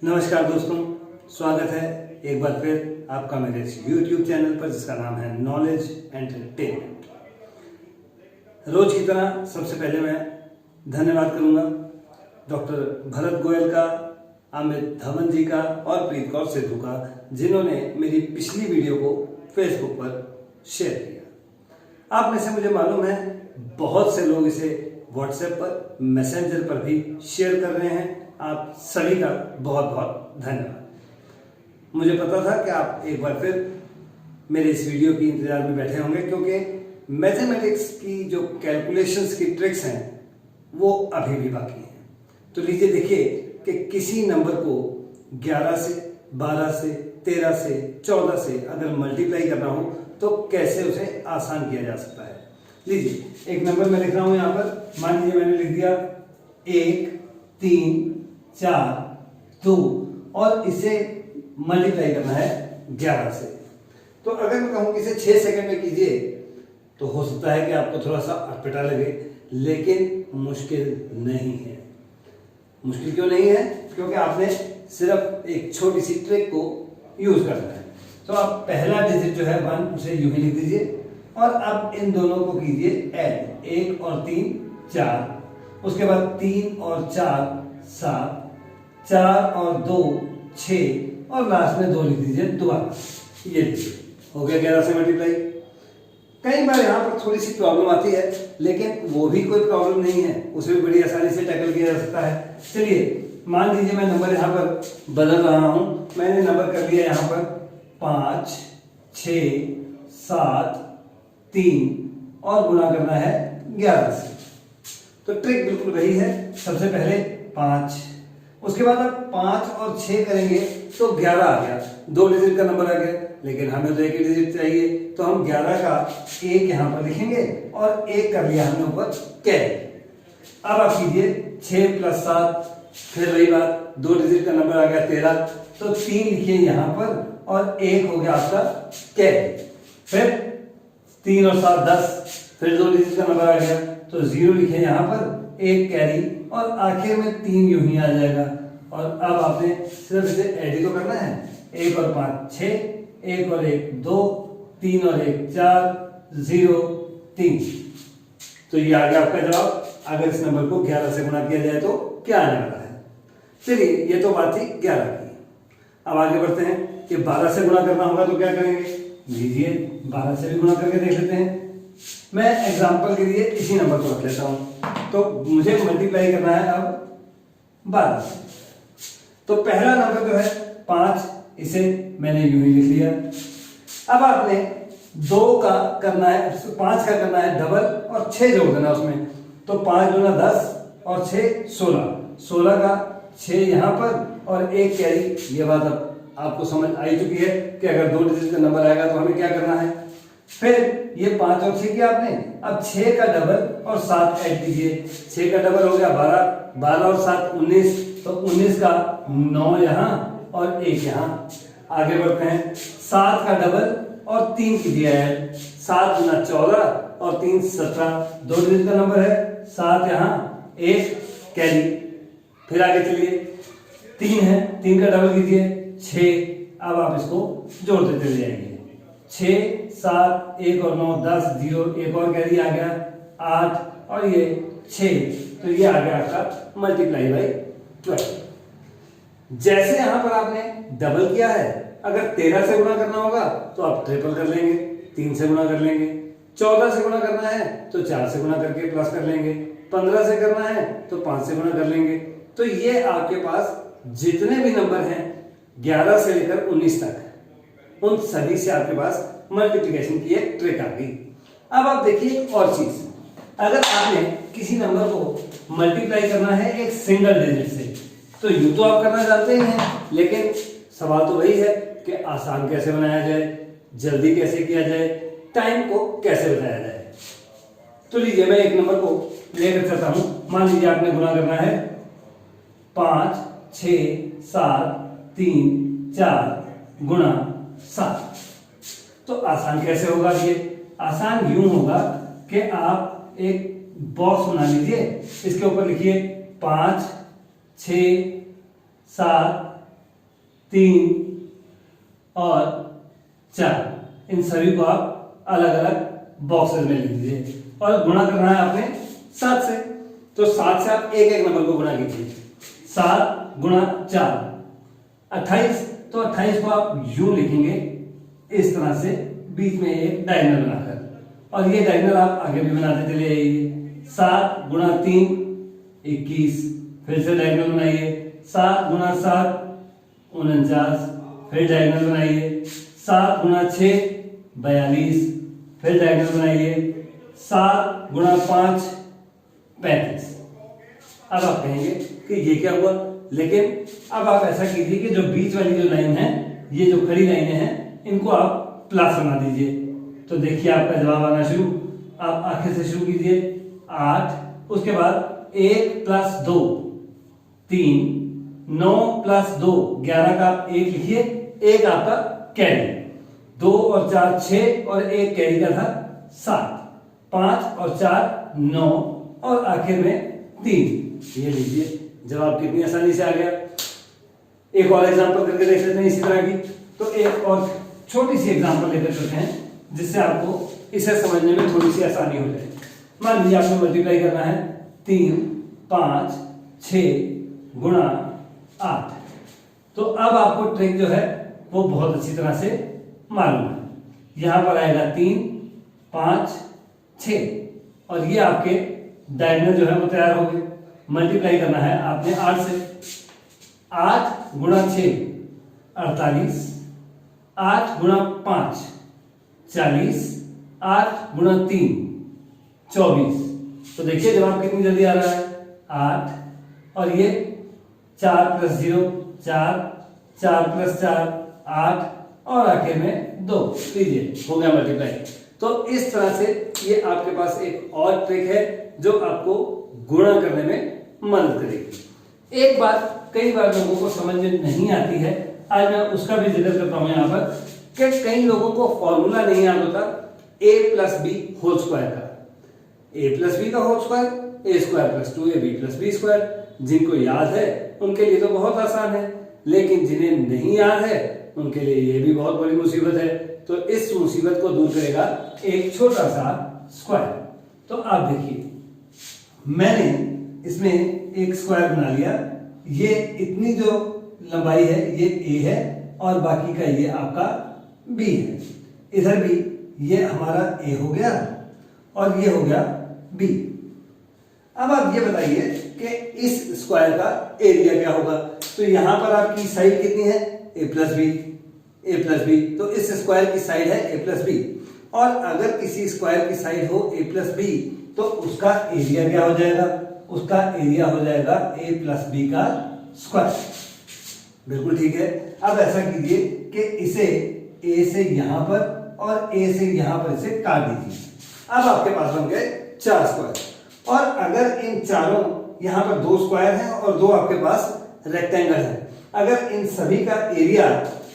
नमस्कार दोस्तों, स्वागत है एक बार फिर आपका मेरे YouTube चैनल पर जिसका नाम है नॉलेज एंटरटेनमेंट। रोज की तरह सबसे पहले मैं धन्यवाद करूंगा डॉक्टर भरत गोयल का, अमित धवन जी का और प्रीत कौर सिद्धू का, जिन्होंने मेरी पिछली वीडियो को फेसबुक पर शेयर किया। आप में से मुझे मालूम है बहुत से लोग इसे व्हाट्सएप पर, मैसेंजर पर भी शेयर कर रहे हैं। आप सभी का बहुत बहुत धन्यवाद। मुझे पता था कि आप एक बार फिर मेरे इस वीडियो की इंतजार में बैठे होंगे, क्योंकि मैथमेटिक्स की जो कैलकुलेशंस की ट्रिक्स हैं वो अभी भी बाकी हैं। तो लीजिए देखिए कि किसी नंबर को 11 से, 12 से, 13 से, 14 से अगर मल्टीप्लाई करना हो तो कैसे उसे आसान किया जा सकता है। लीजिए एक नंबर मैं लिख रहा हूं यहां पर। मान लीजिए मैंने लिख दिया 1, 3, 4, 2 और इसे मल्टीप्लाई करना है 11 से। तो अगर मैं कहूं कि इसे 6 सेकंड में कीजिए तो हो सकता है कि आपको थोड़ा सा अटपटा लगे, लेकिन मुश्किल नहीं है। मुश्किल क्यों नहीं है? क्योंकि आपने सिर्फ एक छोटी सी ट्रिक को यूज करना है। तो आप पहला डिजिट जो है 1 उसे यूं ही लिख दीजिए और अब इन दोनों को कीजिए ऐड। 1 और 3 4, उसके बाद 3 और 4 7, 4 और 2 6 और लास्ट में 2 लिख दीजिए दोबारा। ये लीजिए हो गया 11 से मल्टीप्लाई। कई बार यहाँ पर थोड़ी सी प्रॉब्लम आती है, लेकिन वो भी कोई प्रॉब्लम नहीं है, उसे भी बड़ी आसानी से टैकल किया जा सकता है। चलिए मान लीजिए मैं नंबर यहाँ पर बदल रहा हूं। मैंने नंबर कर लिया यहाँ पर 5 6 7 3 और गुणा करना है 11 से। तो ट्रिक बिल्कुल वही है। सबसे पहले 5, उसके बाद आप 5 और 6 करेंगे तो 11 आ गया, 2 डिजिट का नंबर आ गया, लेकिन हमें तो एक ही डिजिट चाहिए। तो हम 11 का 1 यहाँ पर लिखेंगे और 1 कर लिया हमने ऊपर कैरी। अब आप कीजिए 6 + 7, फिर वही बात, 2 डिजिट का नंबर आ गया 13, तो 3 लिखिए यहाँ पर और 1 हो गया आपका कैरी। फिर 3 और 7 10, फिर 2 डिजिट का नंबर आ गया तो 0 लिखे यहाँ पर, 1 कैरी और आखिर में 3 यूं ही आ जाएगा। और अब आपने सिर्फ इसे ऐड ही तो करना है। 1 और 5 6, 1 और 1 2, 3 और 1 4, 0 3। तो ये आ गया आपका जवाब। अगर इस नंबर को 11 से गुणा किया जाए तो क्या आने वाला है। चलिए ये तो बात थी 11 की। अब आगे बढ़ते हैं कि 12 से गुणा करना होगा तो क्या करेंगे। लीजिए 12 से भी गुणा करके देख लेते हैं। मैं एग्जांपल के लिए इसी नंबर को रख लेता हूं। तो मुझे मल्टीप्लाई करना है अब 12 से। तो पहला नंबर जो है 5, इसे मैंने यूं ही लिख लिया। अब आपने 2 का करना है, 5 का करना है डबल और 6 जोड़ देना उसमें। तो 5 दूना 10 और 6 16, 16 का 6 यहां पर और 1 कैरी। ये बात अब आपको समझ आई चुकी है कि अगर 2 डिजिट का नंबर आएगा तो हमें क्या करना है। फिर ये 5 और 6 किया आपने। अब 6 का डबल और 7 ऐड कीजिए। 6 का डबल हो गया 12, 12 और 7 19, तो 19 का 9 यहां और 1 यहां। आगे बढ़ते हैं, 7 का डबल और 3 कीजिए ऐड। 7 गुना 14 और 3 17, 2 डिजिट का नंबर है। 7 यहां, 1 कैरी। फिर आगे चलिए, 3 है, 3 का डबल कीजिए 6। अब आप इसको जोड़ते चले जाएंगे। 6 7 1 और 9 10 0, 1 और कैरी आ गया 8 और ये 6। तो ये आ गया आपका मल्टीप्लाई बाई 12। जैसे यहां पर आपने डबल किया है, अगर 13 से गुणा करना होगा तो आप ट्रिपल कर लेंगे, 3 से गुणा कर लेंगे। 14 से गुणा करना है तो 4 से गुणा करके प्लस कर लेंगे। 15 से करना है तो 5 से गुणा कर लेंगे। तो ये आपके पास जितने भी नंबर हैं 11 से लेकर 19 तक, उन सभी से आपके पास मल्टीप्लिकेशन की एक ट्रिक आ गई। अब आप देखिए एक और चीज, अगर आपने किसी नंबर को मल्टीप्लाई करना है एक सिंगल डिजिट से, तो यूं तो आप करना जानते ही हैं, लेकिन सवाल तो वही है कि आसान कैसे बनाया जाए, जल्दी कैसे किया जाए, टाइम को कैसे बचाया जाए। तो लीजिए मैं एक नंबर को लेकर चलता हूं। मान लीजिए आपने गुणा करना है 5 6 7 3 4 गुणा 7। तो आसान कैसे होगा। ये आसान यूं होगा कि आप एक बॉक्स बना लीजिए, इसके ऊपर लिखिए 5 6 7 3 और 4, इन सभी को आप अलग अलग बॉक्सेस में लिख दीजिए और गुणा करना है आपने 7 से। तो 7 से आप एक एक नंबर को गुणा कीजिए। 7 गुणा 4 28। तो 28 को आप यूं लिखेंगे इस तरह से, बीच में एक डायगोनल बनाकर, और ये डायगोनल आप आगे भी बनाते चले आइए। 7 गुणा 3 21, फिर से डायगोनल बनाइए। 7 गुणा 7 49, फिर डायगोनल बनाइए। 7 गुणा 6 42, फिर डायगोनल बनाइए। 7 गुणा 5 35। अब आप कहेंगे कि ये क्या हुआ, लेकिन अब आप ऐसा कीजिए कि जो बीच वाली जो लाइन है, ये जो खड़ी लाइनें हैं, इनको आप प्लस बना दीजिए। तो देखिए आपका जवाब आना शुरू। आप आखिर से शुरू कीजिए। 8, उसके बाद 1 + 2 3, 9 + 2 11 का आप 1 लिखिए, 1 आपका कैरी, 2 और 4 6 और 1 कैरी का था 7, 5 और 4 9 और आखिर में 3। ये लीजिए जवाब कितनी आसानी से आ गया। एक और एग्जांपल करके देख लेते हैं इसी तरह की। तो एक और छोटी सी एग्जांपल लेकर चलते हैं जिससे आपको इसे समझने में थोड़ी सी आसानी हो जाए। मान लीजिए आपको मल्टीप्लाई करना है 3 5 6 गुणा 8। तो अब आपको ट्रिक जो है वो बहुत अच्छी तरह से मालूम है। यहां पर आएगा 3 5 6 और ये आपके डायगोनल जो है वो तैयार हो गए। मल्टीप्लाई करना है आपने 8 से। 8 गुणा 6 48, 8 गुणा 5 40, 8 गुणा 3 24। तो देखिए जवाब कितनी जल्दी आ रहा है, 8 और ये 4 + 0 4, 4 + 4 8 और आखिर में 2। लीजिए हो गया मल्टीप्लाई। तो इस तरह से ये आपके पास एक और ट्रिक है जो आपको गुणा करने में मदद करेगी। एक बात कई बार लोगों को समझ में नहीं आती है, आज मैं उसका भी जिक्र करता हूं यहाँ पर, कि कई लोगों को फॉर्मूला नहीं याद होता a + b होल स्क्वायर का। a + b का whole square a² + 2ab + b²। जिनको याद है उनके लिए तो बहुत आसान है, लेकिन जिन्हें नहीं याद है उनके लिए ये भी बहुत बड़ी मुसीबत है। तो इस मुसीबत को दूर करेगा एक छोटा सा स्क्वायर। तो आप देखिए मैंने इसमें एक स्क्वायर बना लिया। ये इतनी जो लंबाई है ये a है और बाकी का ये आपका b है। इधर भी ये हमारा a हो गया और ये हो गया b। अब आप ये बताइए कि इस स्क्वायर का एरिया क्या होगा। तो यहां पर आपकी साइड कितनी है, a + b। तो इस स्क्वायर की साइड है a + b, और अगर किसी स्क्वायर की साइड हो a + b तो उसका एरिया क्या हो जाएगा, उसका एरिया हो जाएगा a + b का स्क्वायर। बिल्कुल ठीक है। अब ऐसा कीजिए कि इसे a से यहां पर और a से यहां पर इसे काट दीजिए। अब आपके पास बन गए 4 स्क्वायर, और अगर इन चारों यहां पर 2 स्क्वायर हैं और 2 आपके पास रेक्टेंगल है, अगर इन सभी का एरिया,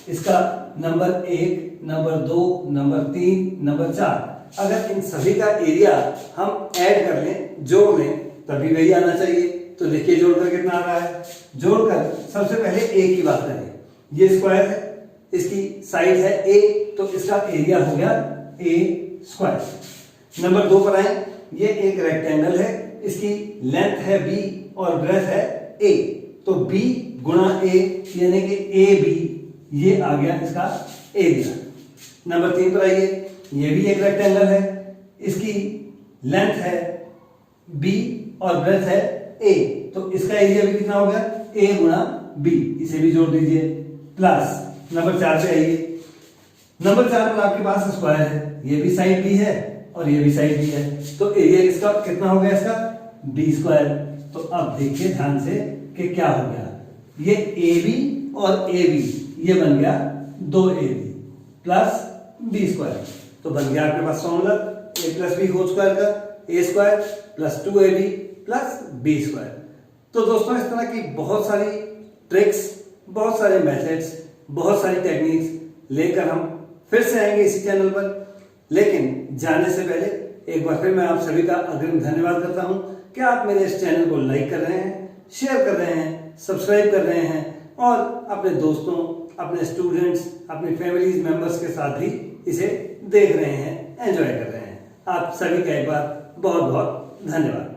इसका नंबर 1 नंबर 2 नंबर 3 नंबर 4, अगर इन सभी का एरिया हम ऐड कर लें, जोड़ लें, तभी वही आना चाहिए। तो देखिए जोड़कर कितना आ रहा है। जोड़कर सबसे पहले a की बात करें। ये स्क्वायर है, इसकी साइड है a, तो इसका एरिया हो गया a²। नंबर 2 पर आए, ये एक रेक्टेंगल है, इसकी लेंथ है b और ब्रेथ है a, तो b गुणा a यानी कि ab, ये आ गया इसका एरिया। नंबर 3 पर आइए, ये भी एक रेक्टेंगल है, इसकी लेंथ है b और ब्रेथ है a, तो इसका एरिया भी कितना हो गया, a गुणा b। इसे भी जोड़ दीजिए। प्लस नंबर 4 पे आइए। नंबर 4 पर आपके पास स्क्वायर है, ये भी साइड b है और ये भी साइड b है, तो एरिया इसका कितना हो गया, इसका b²। तो अब देखिए ध्यान से कि क्या हो गया, ये ab और ab ये बन गया 2ab प्लस b²। तो बन गया आपके पास formula a + b whole square का, a² + 2ab प्लस b²। तो दोस्तों इस तरह की बहुत सारी ट्रिक्स, बहुत सारे मेथड्स, बहुत सारी टेक्निक्स लेकर हम फिर से आएंगे इसी चैनल पर। लेकिन जाने से पहले एक बार फिर मैं आप सभी का अग्रिम धन्यवाद करता हूं कि आप मेरे इस चैनल को लाइक कर रहे हैं, शेयर कर रहे हैं, सब्सक्राइब कर रहे हैं और अपने दोस्तों अपने स्टूडेंट्स, अपनी फैमिलीज मेंबर्स के साथ भी इसे देख रहे हैं, एंजॉय कर रहे हैं। आप सभी का एक बार बहुत बहुत धन्यवाद।